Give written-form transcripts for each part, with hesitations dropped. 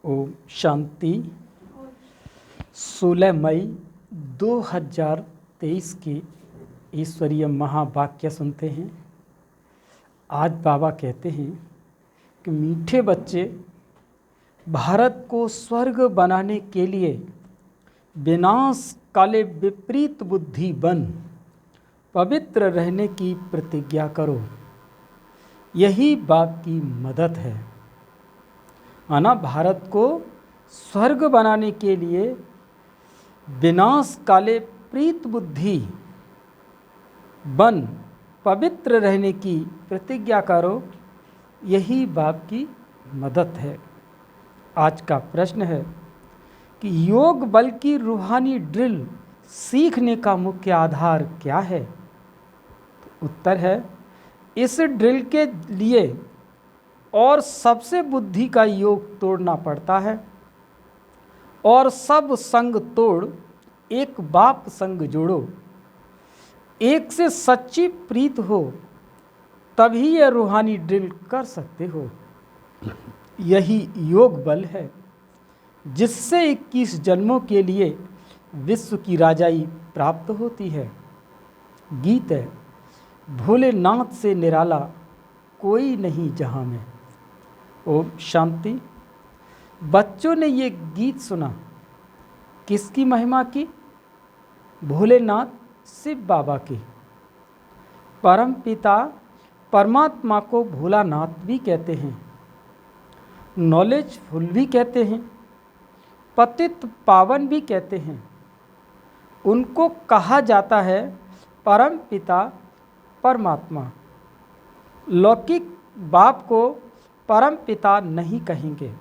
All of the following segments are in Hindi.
ओम शांति। 16 मई 2023 की ईश्वरीय महावाक्य सुनते हैं। आज बाबा कहते हैं कि मीठे बच्चे, भारत को स्वर्ग बनाने के लिए विनाश काले विपरीत बुद्धि बन पवित्र रहने की प्रतिज्ञा करो। यही बाप की मदद है। माना भारत को स्वर्ग बनाने के लिए विनाश काले प्रीत बुद्धि बन पवित्र रहने की प्रतिज्ञा करो। यही बाप की मदद है। आज का प्रश्न है कि योग बल की रूहानी ड्रिल सीखने का मुख्य आधार क्या है? तो उत्तर है, इस ड्रिल के लिए और सबसे बुद्धि का योग तोड़ना पड़ता है और सब संग तोड़ एक बाप संग जोड़ो। एक से सच्ची प्रीत हो तभी यह रूहानी ड्रिल कर सकते हो। यही योग बल है जिससे 21 जन्मों के लिए विश्व की राजाई प्राप्त होती है। गीत है, भोलेनाथ से निराला कोई नहीं जहां में। ओम शांति। बच्चों ने ये गीत सुना, किसकी महिमा की? भोलेनाथ शिव बाबा की। परम पिता परमात्मा को भोलानाथ भी कहते हैं, नॉलेजफुल भी कहते हैं, पतित पावन भी कहते हैं। उनको कहा जाता है परम पिता परमात्मा। लौकिक बाप को परम पिता नहीं कहेंगे।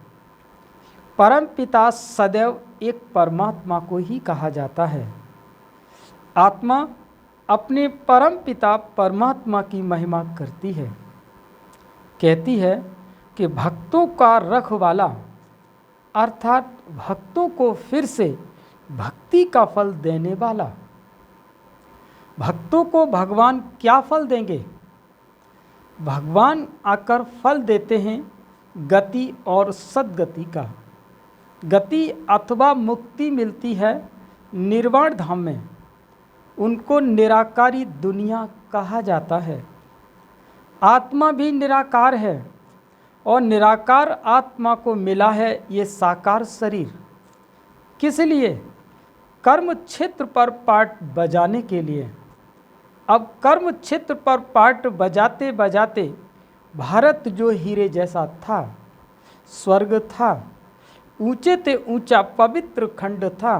परम पिता सदैव एक परमात्मा को ही कहा जाता है। आत्मा अपने परम पिता परमात्मा की महिमा करती है, कहती है कि भक्तों का रखवाला, अर्थात भक्तों को फिर से भक्ति का फल देने वाला। भक्तों को भगवान क्या फल देंगे? भगवान आकर फल देते हैं गति और सद्गति का। गति अथवा मुक्ति मिलती है निर्वाण धाम में। उनको निराकारी दुनिया कहा जाता है। आत्मा भी निराकार है और निराकार आत्मा को मिला है ये साकार शरीर। किस लिए? कर्म क्षेत्र पर पाठ बजाने के लिए। अब कर्म क्षेत्र पर पाठ बजाते बजाते भारत जो हीरे जैसा था, स्वर्ग था, ऊंचे ते ऊंचा पवित्र खंड था,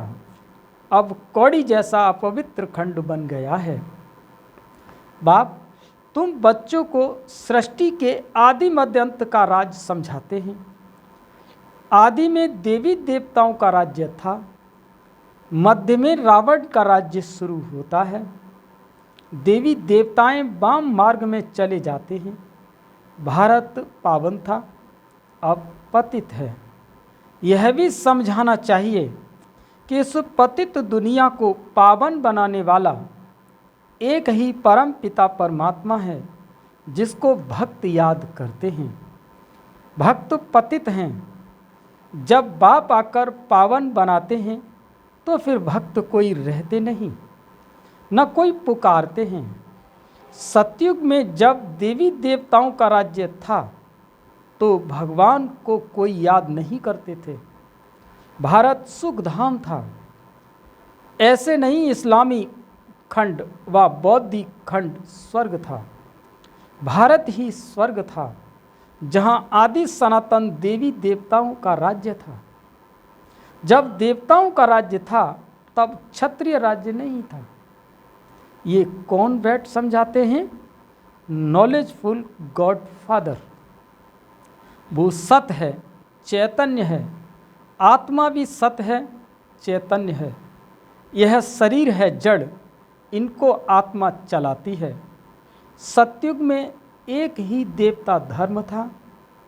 अब कौड़ी जैसा अपवित्र खंड बन गया है। बाप, तुम बच्चों को सृष्टि के आदि मध्य अंत का राज समझाते हैं। आदि में देवी देवताओं का राज्य था, मध्य में रावण का राज्य शुरू होता है। देवी देवताएं वाम मार्ग में चले जाते हैं। भारत पावन था, अब पतित है। यह भी समझाना चाहिए कि इस पतित दुनिया को पावन बनाने वाला एक ही परम पिता परमात्मा है, जिसको भक्त याद करते हैं। भक्त पतित हैं। जब बाप आकर पावन बनाते हैं तो फिर भक्त कोई रहते नहीं, न कोई पुकारते हैं। सतयुग में जब देवी देवताओं का राज्य था तो भगवान को कोई याद नहीं करते थे। भारत सुखधाम था। ऐसे नहीं इस्लामी खंड व बौद्धिक खंड स्वर्ग था। भारत ही स्वर्ग था, जहां आदि सनातन देवी देवताओं का राज्य था। जब देवताओं का राज्य था तब क्षत्रिय राज्य नहीं था। ये कौन बैठ समझाते हैं? Knowledgeful God father. वो सत्य है, चैतन्य है। आत्मा भी सत्य है, चैतन्य है। यह शरीर है जड़, इनको आत्मा चलाती है। सतयुग में एक ही देवता धर्म था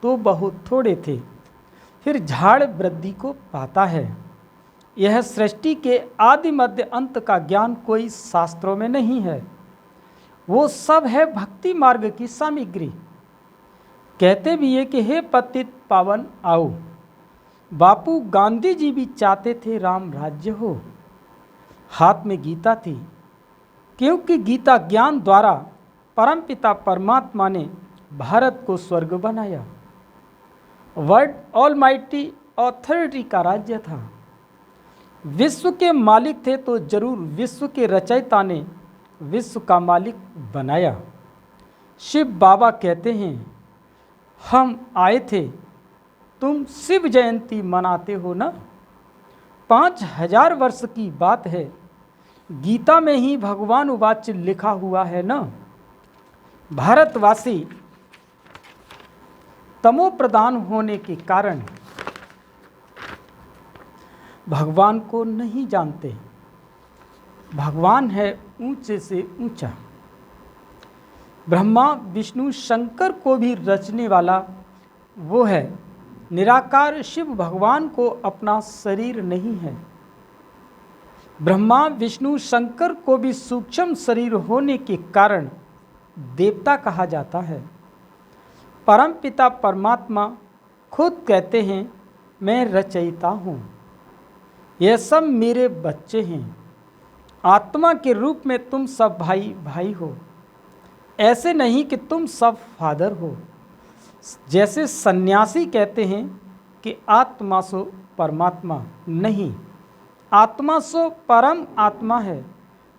तो बहुत थोड़े थे, फिर झाड़ वृद्धि को पाता है। यह सृष्टि के आदि मध्य अंत का ज्ञान कोई शास्त्रों में नहीं है। वो सब है भक्ति मार्ग की सामग्री। कहते भी ये कि हे पतित पावन आओ, बापू गांधी जी भी चाहते थे राम राज्य हो। हाथ में गीता थी, क्योंकि गीता ज्ञान द्वारा परमपिता परमात्मा ने भारत को स्वर्ग बनाया। वर्ल्ड ऑलमाइटी ऑथोरिटी का राज्य था। विश्व के मालिक थे तो जरूर विश्व के रचयिता ने विश्व का मालिक बनाया। शिव बाबा कहते हैं, हम आए थे, तुम शिव जयंती मनाते हो ना। 5000 वर्ष की बात है, गीता में ही भगवान उवाच लिखा हुआ है ना। भारतवासी तमो प्रधान होने के कारण भगवान को नहीं जानते। भगवान है ऊंचे से ऊंचा। ब्रह्मा विष्णु शंकर को भी रचने वाला वो है। निराकार शिव भगवान को अपना शरीर नहीं है। ब्रह्मा विष्णु शंकर को भी सूक्ष्म शरीर होने के कारण देवता कहा जाता है। परमपिता परमात्मा खुद कहते हैं, मैं रचयिता हूँ, यह सब मेरे बच्चे हैं। आत्मा के रूप में तुम सब भाई भाई हो, ऐसे नहीं कि तुम सब फादर हो। जैसे सन्यासी कहते हैं कि आत्मा सो परमात्मा, नहीं, आत्मा सो परम आत्मा है।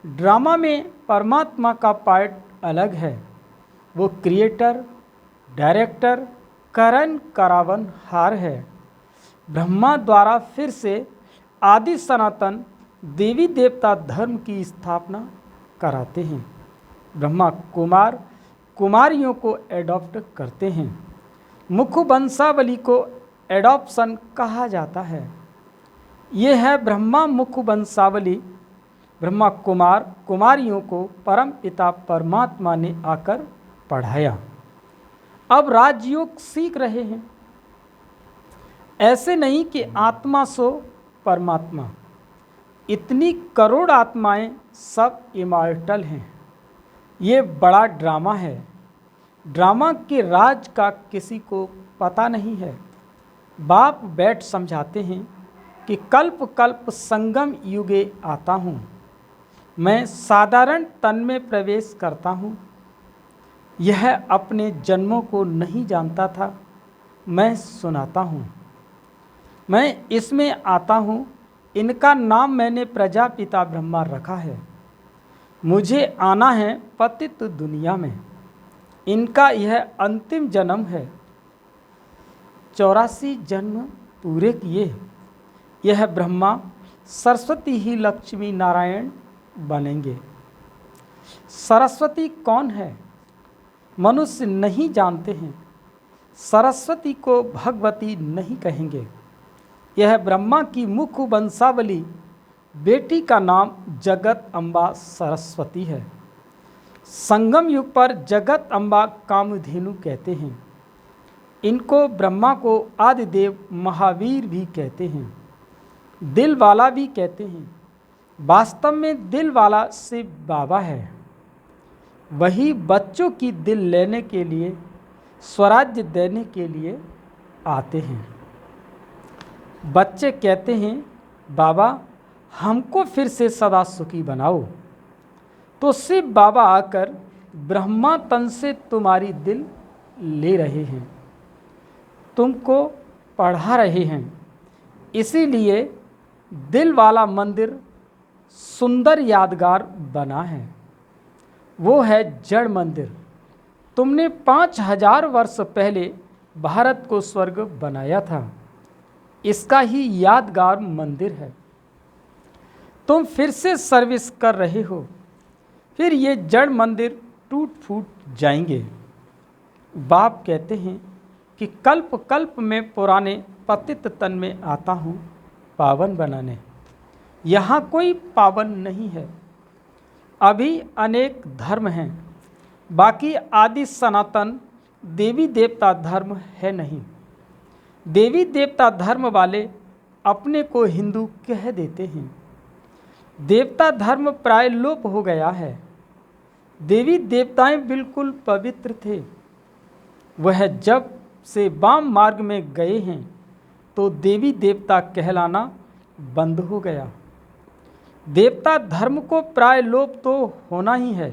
ड्रामा में परमात्मा का पार्ट अलग है, वो क्रिएटर, डायरेक्टर, करण करावन हार है। ब्रह्मा द्वारा फिर से आदि सनातन देवी देवता धर्म की स्थापना कराते हैं। ब्रह्मा कुमार कुमारियों को एडॉप्ट करते हैं। मुख वंशावली को एडॉप्शन कहा जाता है। ये है ब्रह्मा मुख वंशावली। ब्रह्मा कुमार कुमारियों को परम पिता परमात्मा ने आकर पढ़ाया। अब राजयोग सीख रहे हैं। ऐसे नहीं कि आत्मा सो परमात्मा, इतनी करोड़ आत्माएं सब इमॉर्टल हैं। ये बड़ा ड्रामा है। ड्रामा के राज का किसी को पता नहीं है। बाप बैठ समझाते हैं कि कल्प कल्प संगम युगे आता हूँ, मैं साधारण तन में प्रवेश करता हूँ। यह अपने जन्मों को नहीं जानता था, मैं सुनाता हूँ। मैं इसमें आता हूँ, इनका नाम मैंने प्रजापिता ब्रह्मा रखा है। मुझे आना है पतित दुनिया में, इनका यह अंतिम जन्म है। 84 जन्म पूरे किए। यह ब्रह्मा सरस्वती ही लक्ष्मी नारायण बनेंगे। सरस्वती कौन है मनुष्य नहीं जानते हैं। सरस्वती को भगवती नहीं कहेंगे। यह ब्रह्मा की मुख वंशावली। बेटी का नाम जगत अम्बा सरस्वती है। संगम युग पर जगत अम्बा कामधेनु कहते हैं। इनको ब्रह्मा को आदिदेव महावीर भी कहते हैं, दिल वाला भी कहते हैं। वास्तव में दिल वाला शिव बाबा है। वही बच्चों की दिल लेने के लिए, स्वराज्य देने के लिए आते हैं। बच्चे कहते हैं, बाबा हमको फिर से सदा सुखी बनाओ। तो शिव बाबा आकर ब्रह्मा तन से तुम्हारी दिल ले रहे हैं, तुमको पढ़ा रहे हैं। इसीलिए दिल वाला मंदिर सुंदर यादगार बना है। वो है जड़ मंदिर। तुमने 5000 वर्ष पहले भारत को स्वर्ग बनाया था, इसका ही यादगार मंदिर है। तुम फिर से सर्विस कर रहे हो, फिर ये जड़ मंदिर टूट फूट जाएंगे। बाप कहते हैं कि कल्प कल्प में पुराने पतित तन में आता हूँ पावन बनाने। यहाँ कोई पावन नहीं है। अभी अनेक धर्म हैं, बाकी आदि सनातन देवी देवता धर्म है नहीं। देवी देवता धर्म वाले अपने को हिंदू कह देते हैं। देवता धर्म प्राय लोप हो गया है। देवी देवताएं बिल्कुल पवित्र थे। वह जब से वाम मार्ग में गए हैं, तो देवी देवता कहलाना बंद हो गया। देवता धर्म को प्राय लोप तो होना ही है।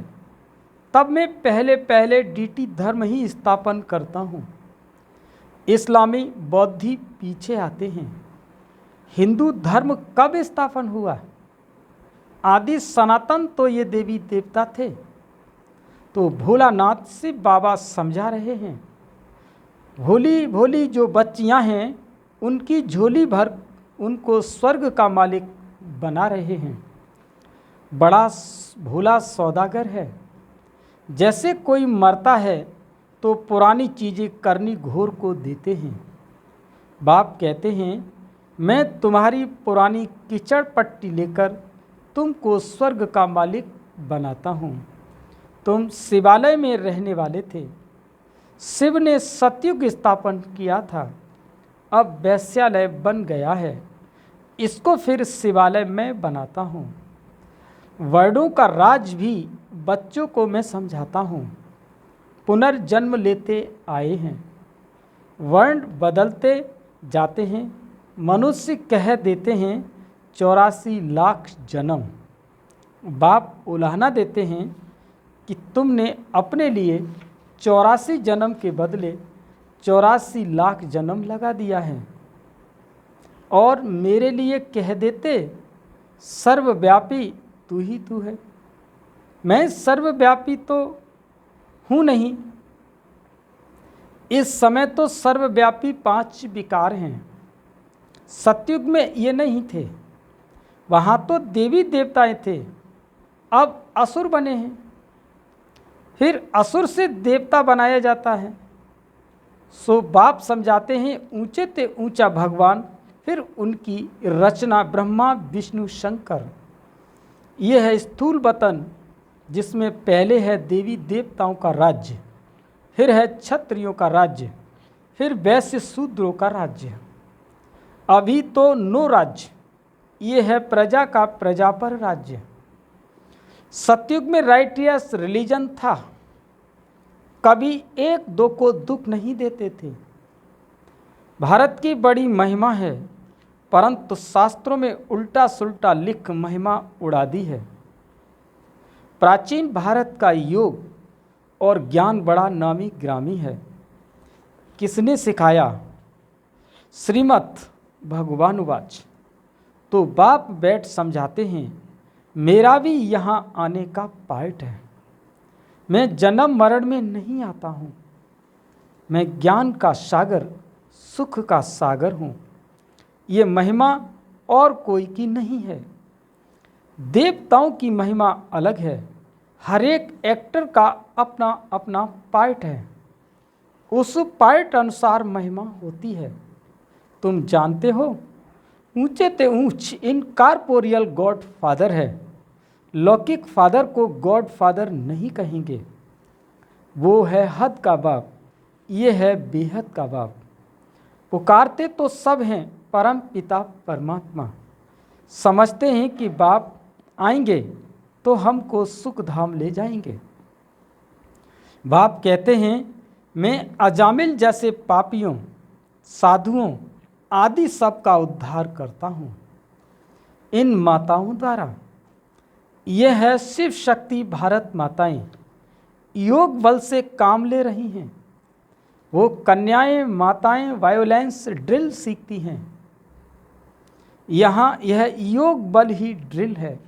तब मैं पहले पहले डीटी धर्म ही स्थापन करता हूँ। इस्लामी बौद्धि पीछे आते हैं। हिंदू धर्म कब स्थापन हुआ? आदि सनातन तो ये देवी देवता थे। तो भोलानाथ से बाबा समझा रहे हैं, भोली भोली जो बच्चियां हैं उनकी झोली भर उनको स्वर्ग का मालिक बना रहे हैं। बड़ा भोला सौदागर है। जैसे कोई मरता है तो पुरानी चीज़ें करनी घोर को देते हैं। बाप कहते हैं, मैं तुम्हारी पुरानी कीचड़ पट्टी लेकर तुमको स्वर्ग का मालिक बनाता हूँ। तुम शिवालय में रहने वाले थे। शिव ने सतयुग स्थापन किया था। अब वैश्यालय बन गया है। इसको फिर शिवालय में बनाता हूँ। वर्णों का राज भी बच्चों को मैं समझाता हूँ। पुनर्जन्म लेते आए हैं। वर्ण बदलते जाते हैं। मनुष्य कह देते हैं 84 लाख जन्म। बाप उलाहना देते हैं कि तुमने अपने लिए 84 जन्म के बदले 84 लाख जन्म लगा दिया है। और मेरे लिए कह देते सर्वव्यापी तू ही तू है। मैं सर्वव्यापी तो हूँ नहीं। इस समय तो सर्वव्यापी 5 विकार हैं। सतयुग में ये नहीं थे। वहाँ तो देवी देवताएं थे। अब असुर बने हैं। फिर असुर से देवता बनाया जाता है। सो बाप समझाते हैं ऊंचे ते ऊंचा भगवान, फिर उनकी रचना ब्रह्मा विष्णु शंकर। ये है स्थूल वतन, जिसमें पहले है देवी देवताओं का राज्य, फिर है क्षत्रियों का राज्य, फिर वैश्य शूद्रों का राज्य। अभी तो नो राज्य, ये है प्रजा का प्रजा पर राज्य। सतयुग में राइटियस रिलीजन था। कभी एक दो को दुख नहीं देते थे। भारत की बड़ी महिमा है, परंतु शास्त्रों में उल्टा सुल्टा लिख महिमा उड़ा दी है। प्राचीन भारत का योग और ज्ञान बड़ा नामी ग्रामी है। किसने सिखाया? श्रीमद् भगवानुवाच। तो बाप बैठ समझाते हैं, मेरा भी यहाँ आने का पार्ट है। मैं जन्म मरण में नहीं आता हूँ। मैं ज्ञान का सागर, सुख का सागर हूँ। ये महिमा और कोई की नहीं है। देवताओं की महिमा अलग है। हर एक एक्टर का अपना अपना पार्ट है। उस पार्ट अनुसार महिमा होती है। तुम जानते हो, ऊंचे ते ऊंच इनकॉर्पोरियल गॉड फादर है। लौकिक फादर को गॉड फादर नहीं कहेंगे। वो है हद का बाप, ये है बेहद का बाप। पुकारते तो सब हैं परम पिता परमात्मा। समझते हैं कि बाप आएंगे तो हमको सुख धाम ले जाएंगे। बाप कहते हैं, मैं अजामिल जैसे पापियों, साधुओं आदि सब का उद्धार करता हूँ इन माताओं द्वारा। यह है शिव शक्ति भारत माताएं, योग बल से काम ले रही हैं। वो कन्याएं माताएं वायोलेंस ड्रिल सीखती हैं। यहाँ यह योग बल ही ड्रिल है।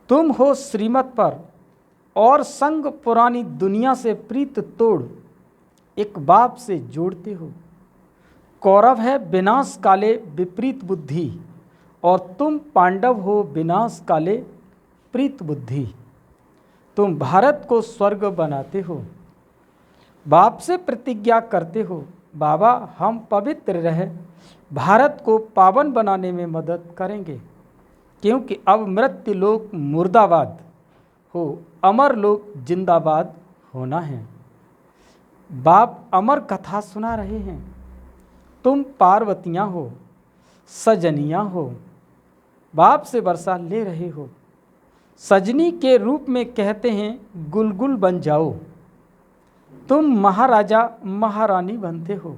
तुम हो श्रीमत पर और संग पुरानी दुनिया से प्रीत तोड़ एक बाप से जोड़ते हो। कौरव है विनाश काले विपरीत बुद्धि, और तुम पांडव हो विनाश काले प्रीत बुद्धि। तुम भारत को स्वर्ग बनाते हो। बाप से प्रतिज्ञा करते हो, बाबा हम पवित्र रह भारत को पावन बनाने में मदद करेंगे, क्योंकि अब मृत्यु लोक मुर्दाबाद हो, अमर लोक जिंदाबाद होना है। बाप अमर कथा सुना रहे हैं। तुम पार्वतियाँ हो, सजनियाँ हो, बाप से वर्षा ले रहे हो। सजनी के रूप में कहते हैं गुलगुल बन जाओ। तुम महाराजा महारानी बनते हो।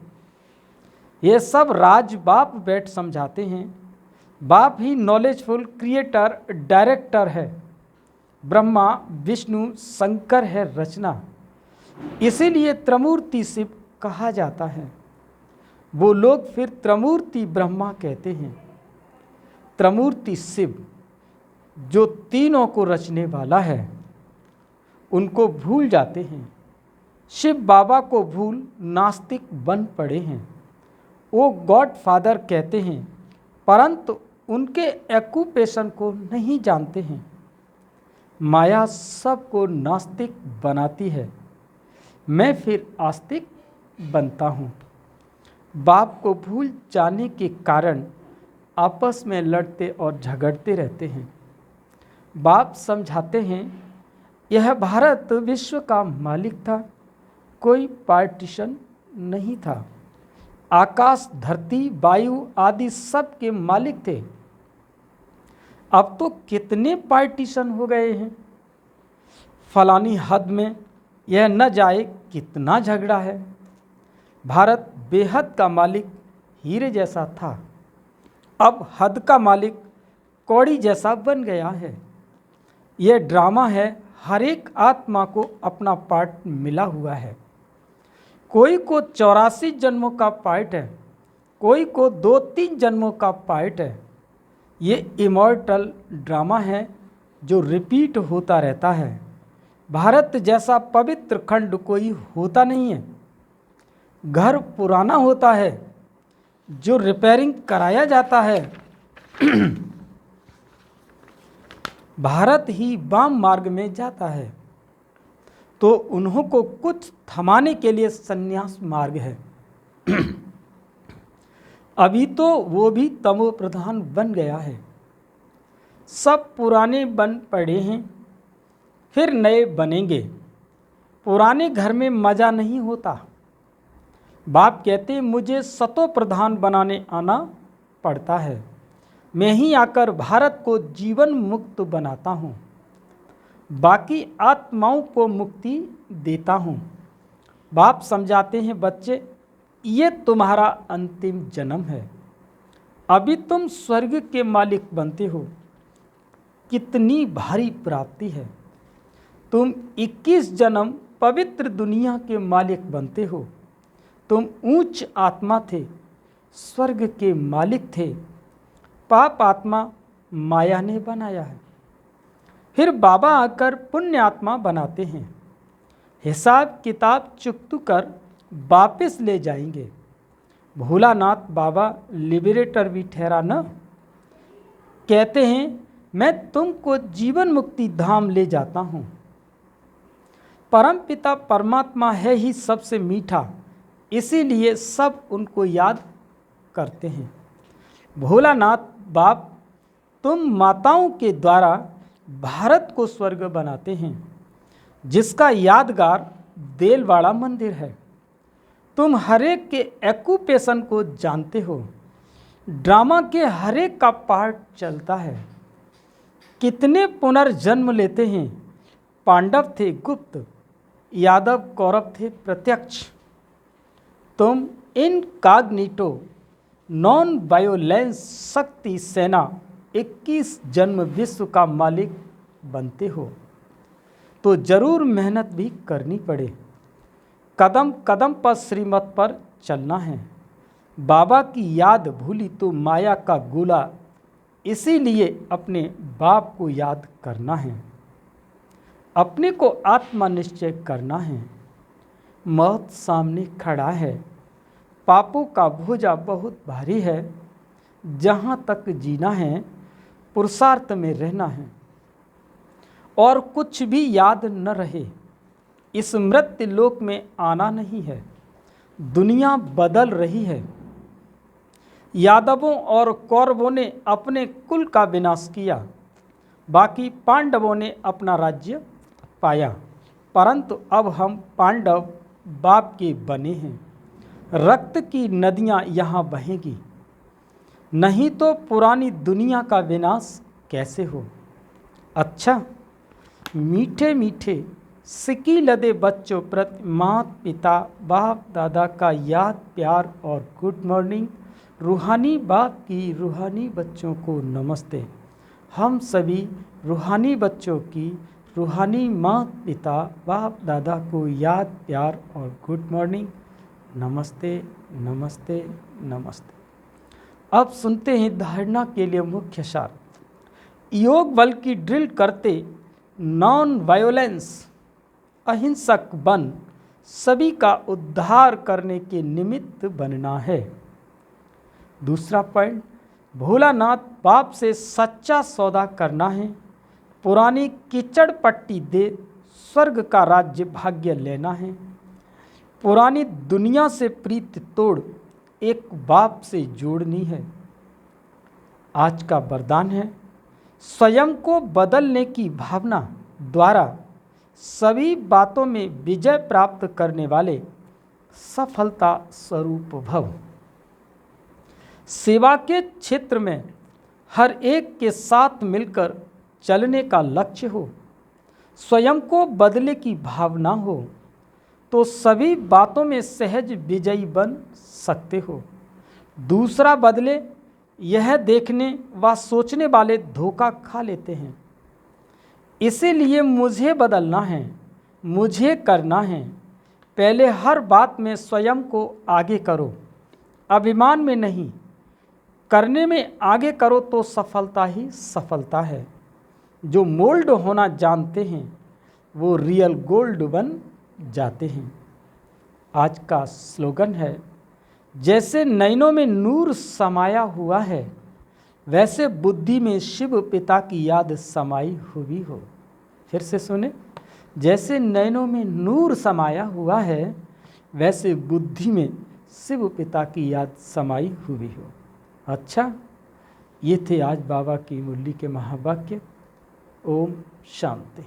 ये सब राज बाप बैठ समझाते हैं। बाप ही नॉलेजफुल क्रिएटर डायरेक्टर है। ब्रह्मा विष्णु शंकर है रचना, इसीलिए त्रिमूर्ति शिव कहा जाता है। वो लोग फिर त्रिमूर्ति ब्रह्मा कहते हैं। त्रिमूर्ति शिव जो तीनों को रचने वाला है उनको भूल जाते हैं। शिव बाबा को भूल नास्तिक बन पड़े हैं। वो गॉड फादर कहते हैं परंतु उनके एक्यूपेशन को नहीं जानते हैं। माया सबको नास्तिक बनाती है, मैं फिर आस्तिक बनता हूँ। बाप को भूल जाने के कारण आपस में लड़ते और झगड़ते रहते हैं। बाप समझाते हैं यह भारत विश्व का मालिक था, कोई पार्टीशन नहीं था। आकाश धरती वायु आदि सब के मालिक थे। अब तो कितने पार्टीशन हो गए हैं, फलानी हद में यह न जाए कितना झगड़ा है। भारत बेहद का मालिक हीरे जैसा था, अब हद का मालिक कौड़ी जैसा बन गया है। यह ड्रामा है, हर एक आत्मा को अपना पार्ट मिला हुआ है। कोई को 84 जन्मों का पार्ट है, कोई को 2-3 जन्मों का पार्ट है। ये इमॉर्टल ड्रामा है जो रिपीट होता रहता है। भारत जैसा पवित्र खंड कोई होता नहीं है। घर पुराना होता है जो रिपेयरिंग कराया जाता है। भारत ही वाम मार्ग में जाता है तो उन्हों को कुछ थमाने के लिए संन्यास मार्ग है। अभी तो वो भी तमो प्रधान बन गया है। सब पुराने बन पड़े हैं, फिर नए बनेंगे। पुराने घर में मज़ा नहीं होता। बाप कहते मुझे सतो प्रधान बनाने आना पड़ता है। मैं ही आकर भारत को जीवन मुक्त बनाता हूँ, बाकी आत्माओं को मुक्ति देता हूँ। बाप समझाते हैं बच्चे ये तुम्हारा अंतिम जन्म है, अभी तुम स्वर्ग के मालिक बनते हो। कितनी भारी प्राप्ति है। तुम 21 जन्म पवित्र दुनिया के मालिक बनते हो। तुम ऊंच आत्मा थे, स्वर्ग के मालिक थे। पाप आत्मा माया ने बनाया है। फिर बाबा आकर पुण्य आत्मा बनाते हैं। हिसाब किताब चुकतू कर वापस ले जाएंगे। भोलानाथ बाबा लिबरेटर भी ठहरा न। कहते हैं मैं तुमको जीवन मुक्ति धाम ले जाता हूँ। परम पिता परमात्मा है ही सबसे मीठा, इसीलिए सब उनको याद करते हैं। भोलानाथ बाप तुम माताओं के द्वारा भारत को स्वर्ग बनाते हैं, जिसका यादगार देलवाड़ा मंदिर है। तुम हरेक के एक्यूपेशन को जानते हो। ड्रामा के हरेक का पार्ट चलता है। कितने पुनर्जन्म लेते हैं। पांडव थे गुप्त, यादव कौरव थे प्रत्यक्ष। तुम इनकॉग्निटो नॉन वायोलेंस शक्ति सेना 21 जन्म विश्व का मालिक बनते हो तो जरूर मेहनत भी करनी पड़े। कदम कदम पर श्रीमत पर चलना है। बाबा की याद भूली तो माया का गोला, इसीलिए अपने बाप को याद करना है। अपने को आत्मा निश्चय करना है। मौत सामने खड़ा है। पापों का बोझा बहुत भारी है। जहाँ तक जीना है पुरुषार्थ में रहना है और कुछ भी याद न रहे। इस मृत्यु लोक में आना नहीं है। दुनिया बदल रही है। यादवों और कौरवों ने अपने कुल का विनाश किया, बाकी पांडवों ने अपना राज्य पाया। परंतु अब हम पांडव बाप के बने हैं। रक्त की नदियाँ यहाँ बहेंगी, नहीं तो पुरानी दुनिया का विनाश कैसे हो। अच्छा, मीठे मीठे सिकी लदे बच्चों प्रति माता पिता बाप दादा का याद प्यार और गुड मॉर्निंग। रूहानी बाप की रूहानी बच्चों को नमस्ते। हम सभी रूहानी बच्चों की रूहानी माता पिता बाप दादा को याद प्यार और गुड मॉर्निंग। नमस्ते नमस्ते नमस्ते। अब सुनते हैं धारणा के लिए मुख्य सार। योग बल की ड्रिल करते नॉन वायोलेंस अहिंसक बन सभी का उद्धार करने के निमित्त बनना है। दूसरा पॉइंट, भोलानाथ बाप से सच्चा सौदा करना है। पुरानी कीचड़ पट्टी दे स्वर्ग का राज्य भाग्य लेना है। पुरानी दुनिया से प्रीति तोड़ एक बाप से जोड़नी है। आज का वरदान है, स्वयं को बदलने की भावना द्वारा सभी बातों में विजय प्राप्त करने वाले सफलता स्वरूप भव। सेवा के क्षेत्र में हर एक के साथ मिलकर चलने का लक्ष्य हो। स्वयं को बदले की भावना हो तो सभी बातों में सहज विजयी बन सकते हो। दूसरा बदले यह देखने व सोचने वाले धोखा खा लेते हैं। इसीलिए मुझे बदलना है, मुझे करना है। पहले हर बात में स्वयं को आगे करो, अभिमान में नहीं। करने में आगे करो तो सफलता ही सफलता है। जो मोल्ड होना जानते हैं वो रियल गोल्ड बन जाते हैं। आज का स्लोगन है, जैसे नैनों में नूर समाया हुआ है वैसे बुद्धि में शिव पिता की याद समाई हुई हो। फिर से सुने, जैसे नैनों में नूर समाया हुआ है वैसे बुद्धि में शिव पिता की याद समाई हुई हो। अच्छा, ये थे आज बाबा की मुरली के महावाक्य। ओम शांति।